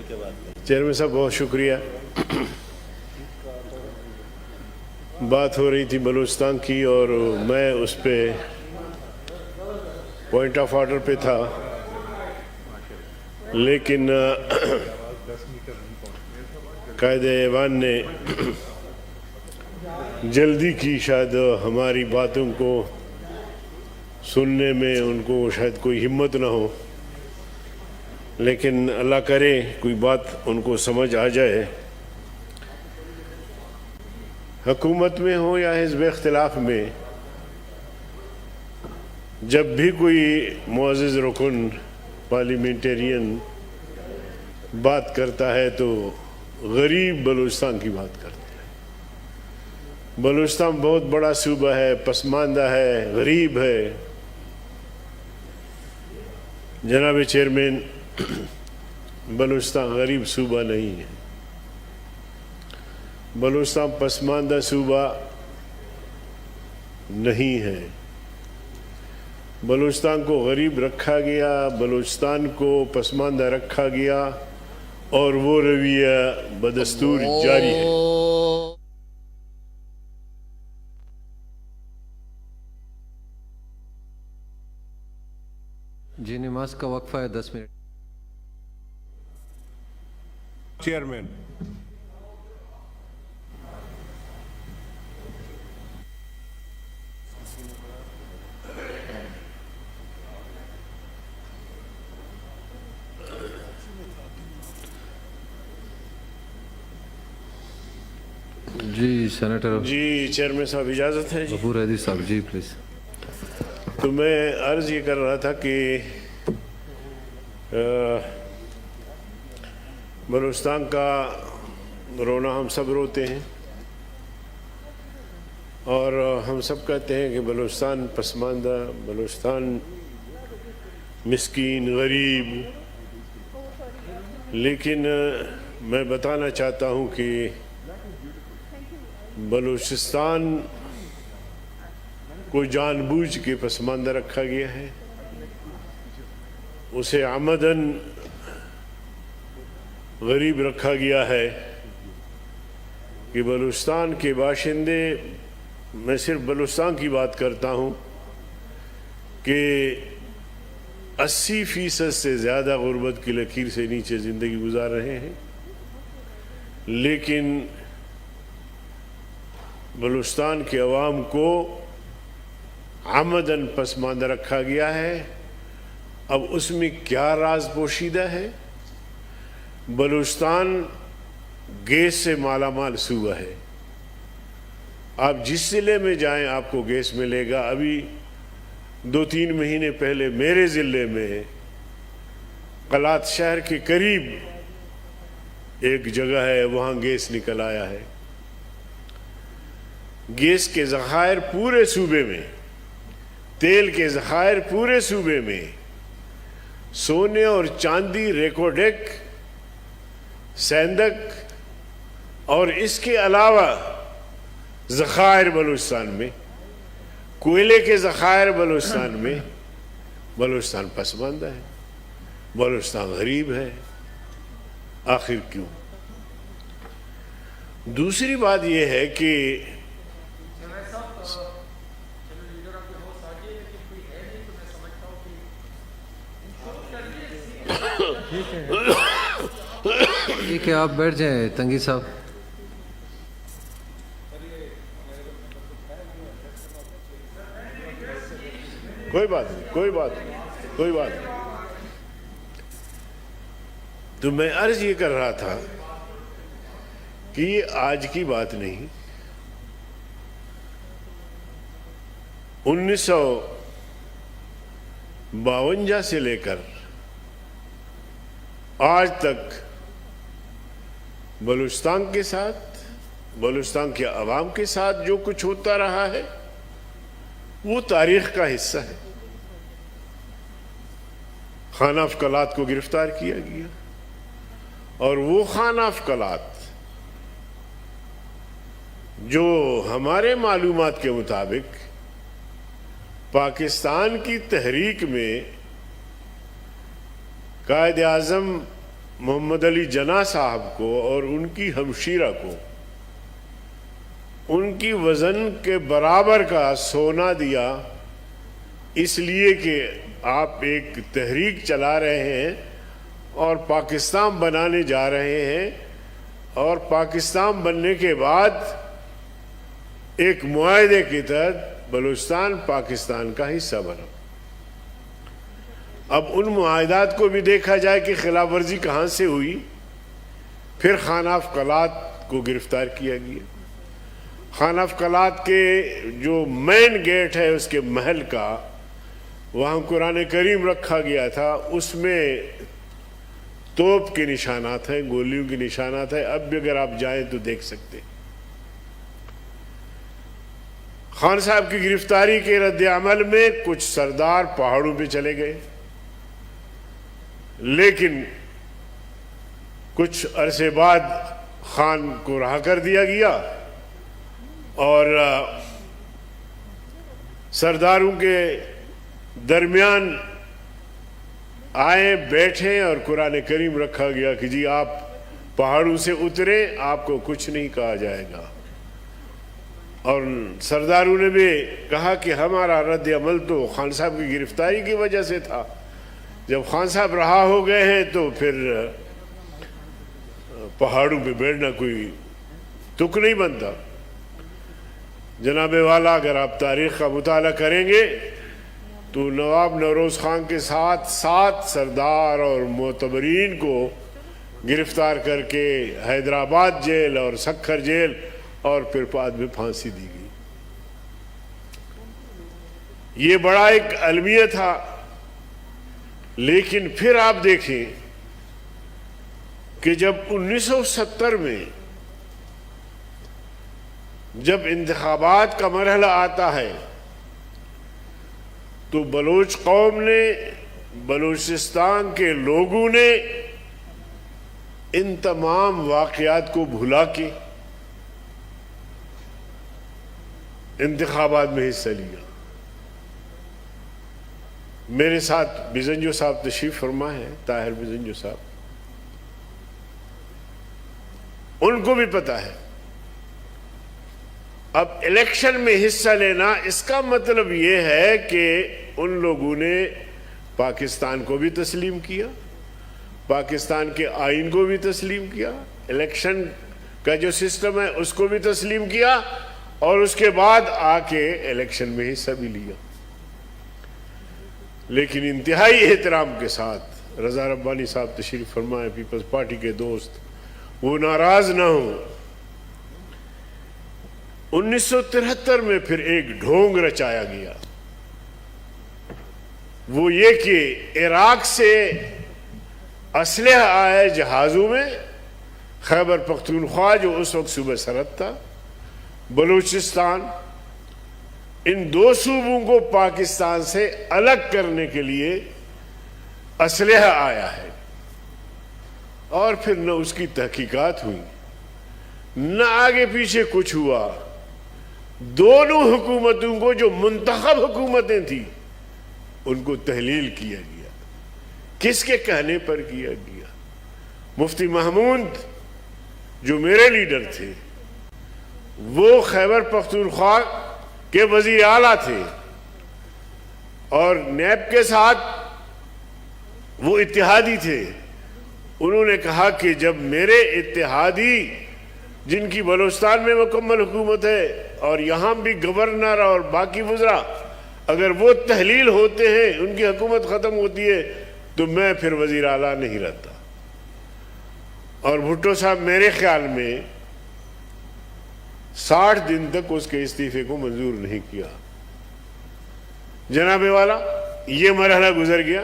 Chairman صاحب بہت شکریہ. بات ہو رہی تھی بلوچستان کی اور میں اس پہ پوائنٹ آف آرڈر پہ تھا، لیکن قائد ایوان نے جلدی کی، شاید ہماری باتوں کو سننے میں ان کو شاید کوئی ہمت نہ ہو، لیکن اللہ کرے کوئی بات ان کو سمجھ آ جائے. حکومت میں ہو یا حزب اختلاف میں، جب بھی کوئی معزز رکن پارلیمنٹرین بات کرتا ہے تو غریب بلوچستان کی بات کرتا ہے. بلوچستان بہت بڑا صوبہ ہے، پسماندہ ہے، غریب ہے. جناب چیئرمین، بلوچستان غریب صوبہ نہیں ہے، بلوچستان پسماندہ صوبہ نہیں ہے. بلوچستان کو غریب رکھا گیا، بلوچستان کو پسماندہ رکھا گیا، اور وہ رویہ بدستور جاری ہے. جی نماز کا وقفہ ہے 10 منٹ. چیئرمین، جی سینیٹر جی چیئرمین صاحب اجازت ہے؟ غفور حیدی صاحب جی پلیز. تو میں عرض یہ کر رہا تھا کہ بلوچستان کا رونا ہم سب روتے ہیں، اور ہم سب کہتے ہیں کہ بلوچستان پسماندہ، بلوچستان مسکین، غریب. لیکن میں بتانا چاہتا ہوں کہ بلوچستان کو جان بوجھ کے پسماندہ رکھا گیا ہے، اسے عمدن غریب رکھا گیا ہے کہ بلوچستان کے باشندے، میں صرف بلوچستان کی بات کرتا ہوں، کہ 80% سے زیادہ غربت کی لکیر سے نیچے زندگی گزار رہے ہیں. لیکن بلوچستان کے عوام کو عمدن پسماندہ رکھا گیا ہے. اب اس میں کیا راز پوشیدہ ہے؟ بلوچستان گیس سے مالا مال صوبہ ہے. آپ جس ضلع میں جائیں آپ کو گیس ملے گا. ابھی 2-3 مہینے پہلے میرے ضلع میں قلات شہر کے قریب ایک جگہ ہے، وہاں گیس نکل آیا ہے. گیس کے ذخائر پورے صوبے میں، تیل کے ذخائر پورے صوبے میں، سونے اور چاندی، ریکوڈیک، سیندک، اور اس کے علاوہ ذخائر بلوچستان میں، کوئلے کے ذخائر بلوچستان میں. بلوچستان پسماندہ ہے، بلوچستان غریب ہے. آخر کیوں؟ دوسری بات یہ ہے کہ ٹھیک ہے آپ بیٹھ جائیں تنگی صاحب. کوئی بات نہیں، کوئی بات نہیں، کوئی بات نہیں. تو میں عرض یہ کر رہا تھا کہ یہ آج کی بات نہیں، 1952 سے لے کر آج تک بلوچستان کے ساتھ، بلوچستان کے عوام کے ساتھ جو کچھ ہوتا رہا ہے وہ تاریخ کا حصہ ہے. خانہ افقلات کو گرفتار کیا گیا، اور وہ خانہ افقلات جو ہمارے معلومات کے مطابق پاکستان کی تحریک میں قائد اعظم محمد علی جناح صاحب کو اور ان کی ہمشیرہ کو ان کی وزن کے برابر کا سونا دیا، اس لیے کہ آپ ایک تحریک چلا رہے ہیں اور پاکستان بنانے جا رہے ہیں، اور پاکستان بننے کے بعد ایک معاہدے کے تحت بلوچستان پاکستان کا حصہ بنا۔ اب ان معاہدات کو بھی دیکھا جائے کہ خلاف ورزی کہاں سے ہوئی۔ پھر خانہ افقلات کو گرفتار کیا گیا۔ خانہ افقلات کے جو مین گیٹ ہے اس کے محل کا، وہاں قرآن کریم رکھا گیا تھا، اس میں توپ کے نشانات ہیں، گولیوں کے نشانات ہیں، اب بھی اگر آپ جائیں تو دیکھ سکتے۔ خان صاحب کی گرفتاری کے رد عمل میں کچھ سردار پہاڑوں پہ چلے گئے، لیکن کچھ عرصے بعد خان کو رہا کر دیا گیا اور سرداروں کے درمیان آئے، بیٹھے اور قرآن کریم رکھا گیا کہ جی آپ پہاڑوں سے اترے، آپ کو کچھ نہیں کہا جائے گا۔ اور سرداروں نے بھی کہا کہ ہمارا رد عمل تو خان صاحب کی گرفتاری کی وجہ سے تھا، جب خان صاحب رہا ہو گئے ہیں تو پھر پہاڑوں پہ بیٹھنا کوئی تک نہیں بنتا۔ جناب والا، اگر آپ تاریخ کا مطالعہ کریں گے تو نواب نوروز خان کے ساتھ 7 سردار اور معتبرین کو گرفتار کر کے حیدرآباد جیل اور سکھر جیل اور پھر بعد میں پھانسی دی گئی۔ یہ بڑا ایک المیہ تھا۔ لیکن پھر آپ دیکھیں کہ جب 1970 میں جب انتخابات کا مرحلہ آتا ہے تو بلوچ قوم نے، بلوچستان کے لوگوں نے ان تمام واقعات کو بھلا کے انتخابات میں حصہ لیا۔ میرے ساتھ بزنجو صاحب تشریف فرما ہے، طاہر بزنجو صاحب، ان کو بھی پتہ ہے۔ اب الیکشن میں حصہ لینا، اس کا مطلب یہ ہے کہ ان لوگوں نے پاکستان کو بھی تسلیم کیا، پاکستان کے آئین کو بھی تسلیم کیا، الیکشن کا جو سسٹم ہے اس کو بھی تسلیم کیا، اور اس کے بعد آ کے الیکشن میں حصہ بھی لیا۔ لیکن انتہائی احترام کے ساتھ رضا ربانی صاحب تشریف فرمائے، پیپلز پارٹی کے دوست، وہ ناراض نہ ہوں۔ 1973 میں پھر ایک ڈھونگ رچایا گیا، وہ یہ کہ عراق سے اسلحہ آئے جہازوں میں، خیبر پختونخوا جو اس وقت صوبہ سرحد تھا، بلوچستان، ان 2 صوبوں کو پاکستان سے الگ کرنے کے لیے اسلحہ آیا ہے، اور پھر نہ اس کی تحقیقات ہوئی، نہ آگے پیچھے کچھ ہوا۔ دونوں حکومتوں کو، جو منتخب حکومتیں تھیں، ان کو تحلیل کیا گیا۔ کس کے کہنے پر کیا گیا؟ مفتی محمود جو میرے لیڈر تھے، وہ خیبر پختونخوا کے وزیر اعلیٰ تھے، اور نیب کے ساتھ وہ اتحادی تھے۔ انہوں نے کہا کہ جب میرے اتحادی، جن کی بلوچستان میں مکمل حکومت ہے اور یہاں بھی گورنر اور باقی وزراء، اگر وہ تحلیل ہوتے ہیں، ان کی حکومت ختم ہوتی ہے، تو میں پھر وزیر اعلیٰ نہیں رہتا۔ اور بھٹو صاحب میرے خیال میں 60 دن تک اس کے استعفے کو منظور نہیں کیا۔ جناب والا، یہ مرحلہ گزر گیا۔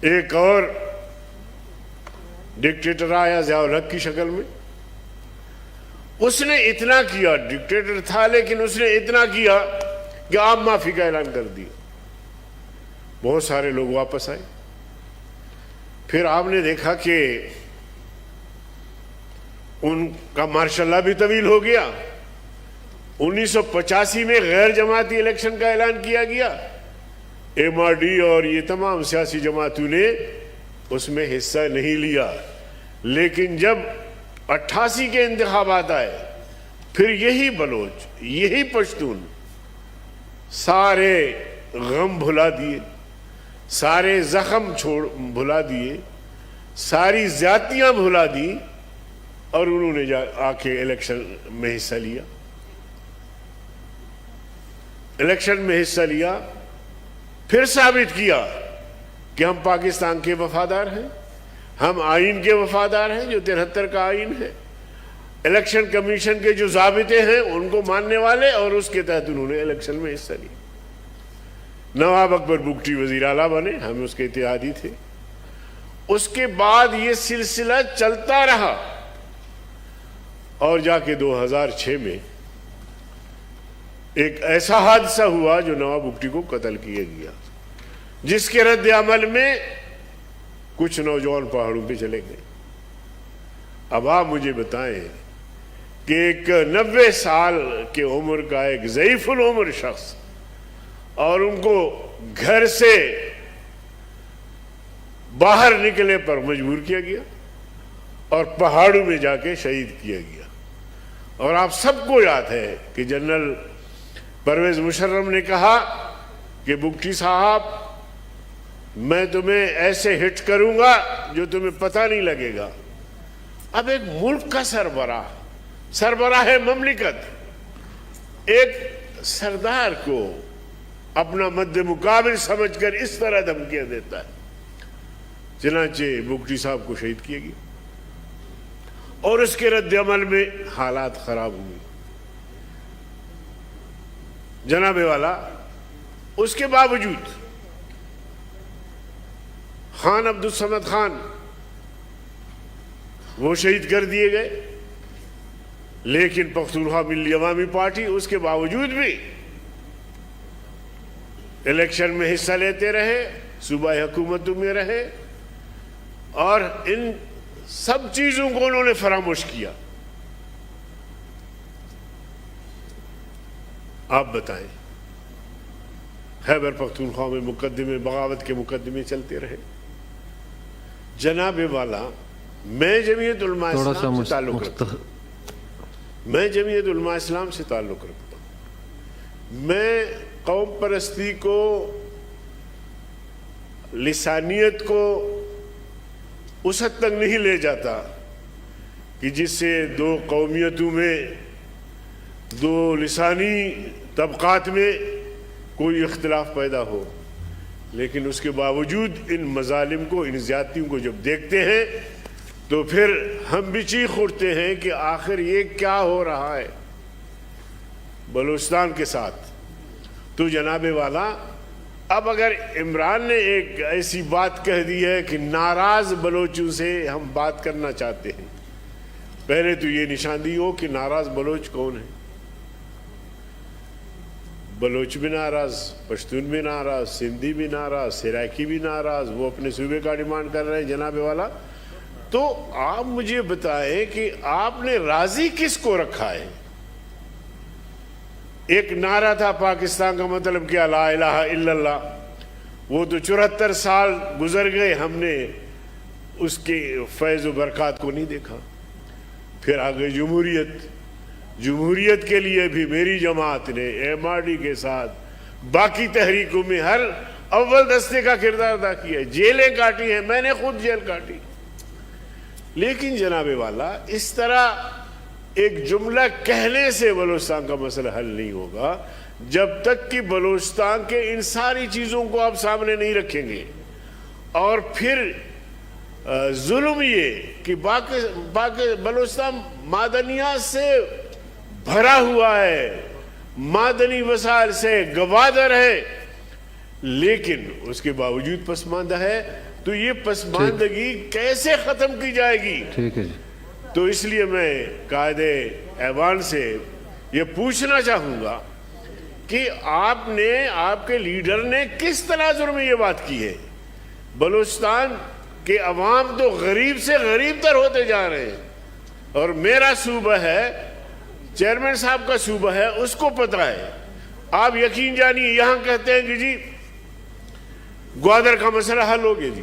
ایک اور ڈکٹیٹر آیا ضیاء الحق کی شکل میں۔ اس نے اتنا کیا، ڈکٹیٹر تھا لیکن اس نے اتنا کیا کہ عام معافی کا اعلان کر دیا۔ بہت سارے لوگ واپس آئے۔ پھر آپ نے دیکھا کہ ان کا مارشل لا بھی طویل ہو گیا۔ 1985 میں غیر جماعتی الیکشن کا اعلان کیا گیا۔ ایم آر ڈی اور یہ تمام سیاسی جماعتوں نے اس میں حصہ نہیں لیا، لیکن جب 88 کے انتخابات آئے پھر یہی بلوچ، یہی پشتون سارے غم بھلا دیے، سارے زخم بھلا دیے، ساری زیادتیاں بھلا دی، اور انہوں نے آ کے الیکشن میں حصہ لیا، الیکشن میں حصہ لیا، پھر ثابت کیا کہ ہم پاکستان کے وفادار ہیں، ہم آئین کے وفادار ہیں جو 73 کا آئین ہے، الیکشن کمیشن کے جو ضابطے ہیں ان کو ماننے والے، اور اس کے تحت انہوں نے الیکشن میں حصہ لیا۔ نواب اکبر بگٹی وزیر اعلیٰ بنے، ہم اس کے اتحادی تھے۔ اس کے بعد یہ سلسلہ چلتا رہا، اور جا کے 2006 میں ایک ایسا حادثہ ہوا جو نواب بگٹی کو قتل کیا گیا، جس کے رد عمل میں کچھ نوجوان پہاڑوں پہ چلے گئے۔ اب آپ مجھے بتائیں کہ ایک 90 سال کی عمر کا ایک ضعیف العمر شخص، اور ان کو گھر سے باہر نکلنے پر مجبور کیا گیا اور پہاڑوں میں جا کے شہید کیا گیا۔ اور آپ سب کو یاد ہے کہ جنرل پرویز مشرف نے کہا کہ بگٹی صاحب میں تمہیں ایسے ہٹ کروں گا جو تمہیں پتہ نہیں لگے گا۔ اب ایک ملک کا سربراہ مملکت ایک سردار کو اپنا مد مقابل سمجھ کر اس طرح دھمکیاں دیتا ہے۔ چنانچہ بگٹی صاحب کو شہید کیا گیا، اور اس کے رد عمل میں حالات خراب ہوئے۔ جناب والا، اس کے باوجود خان عبدالصمد خان وہ شہید کر دیے گئے، لیکن پختونخوا ملی عوامی پارٹی اس کے باوجود بھی الیکشن میں حصہ لیتے رہے، صوبائی حکومتوں میں رہے، اور ان سب چیزوں کو انہوں نے فراموش کیا۔ آپ بتائیں، خیبر پختونخوا میں مقدمے، بغاوت کے مقدمے چلتے رہے۔ جناب والا، میں جمعیت علماء اسلام سے تعلق رکھتا ہوں، میں جمعیت علماء اسلام سے تعلق رکھتا ہوں۔ میں قوم پرستی کو، لسانیت کو اس حد تک نہیں لے جاتا کہ جس سے دو قومیتوں میں، دو لسانی طبقات میں کوئی اختلاف پیدا ہو، لیکن اس کے باوجود ان مظالم کو، ان زیادتیوں کو جب دیکھتے ہیں تو پھر ہم بھی چیخ اٹھتے ہیں کہ آخر یہ کیا ہو رہا ہے بلوچستان کے ساتھ۔ تو جناب والا، اب اگر عمران نے ایک ایسی بات کہہ دی ہے کہ ناراض بلوچوں سے ہم بات کرنا چاہتے ہیں، پہلے تو یہ نشاندہی ہو کہ ناراض بلوچ کون ہے۔ بلوچ بھی ناراض، پشتون بھی ناراض، سندھی بھی ناراض، سرائکی بھی ناراض، وہ اپنے صوبے کا ڈیمانڈ کر رہے ہیں۔ جناب والا، تو آپ مجھے بتائیں کہ آپ نے راضی کس کو رکھا ہے؟ ایک نعرہ تھا پاکستان کا مطلب کیا، لا الہ الا اللہ، وہ تو 74 سال گزر گئے، ہم نے اس کے فیض و برکات کو نہیں دیکھا۔ پھر آگے جمہوریت کے لیے بھی میری جماعت نے ایم آر ڈی کے ساتھ باقی تحریکوں میں ہر اول دستے کا کردار ادا کیا ہے، جیلیں کاٹی ہیں، میں نے خود جیل کاٹی۔ لیکن جناب والا، اس طرح ایک جملہ کہنے سے بلوچستان کا مسئلہ حل نہیں ہوگا جب تک کہ بلوچستان کے ان ساری چیزوں کو آپ سامنے نہیں رکھیں گے۔ اور پھر ظلم یہ کہ بلوچستان معدنیات سے بھرا ہوا ہے، معدنی وسائل سے گوادر ہے، لیکن اس کے باوجود پسماندہ ہے، تو یہ پسماندگی کیسے ختم کی جائے گی؟ ٹھیک ہے جی۔ تو اس لیے میں قائد ایوان سے یہ پوچھنا چاہوں گا کہ آپ نے، آپ کے لیڈر نے کس تناظر میں یہ بات کی ہے؟ بلوچستان کے عوام تو غریب سے غریب تر ہوتے جا رہے ہیں، اور میرا صوبہ ہے، چیئرمین صاحب کا صوبہ ہے، اس کو پتہ ہے۔ آپ یقین جانیے، یہاں کہتے ہیں کہ جی گوادر کا مسئلہ حل ہو گیا جی،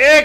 1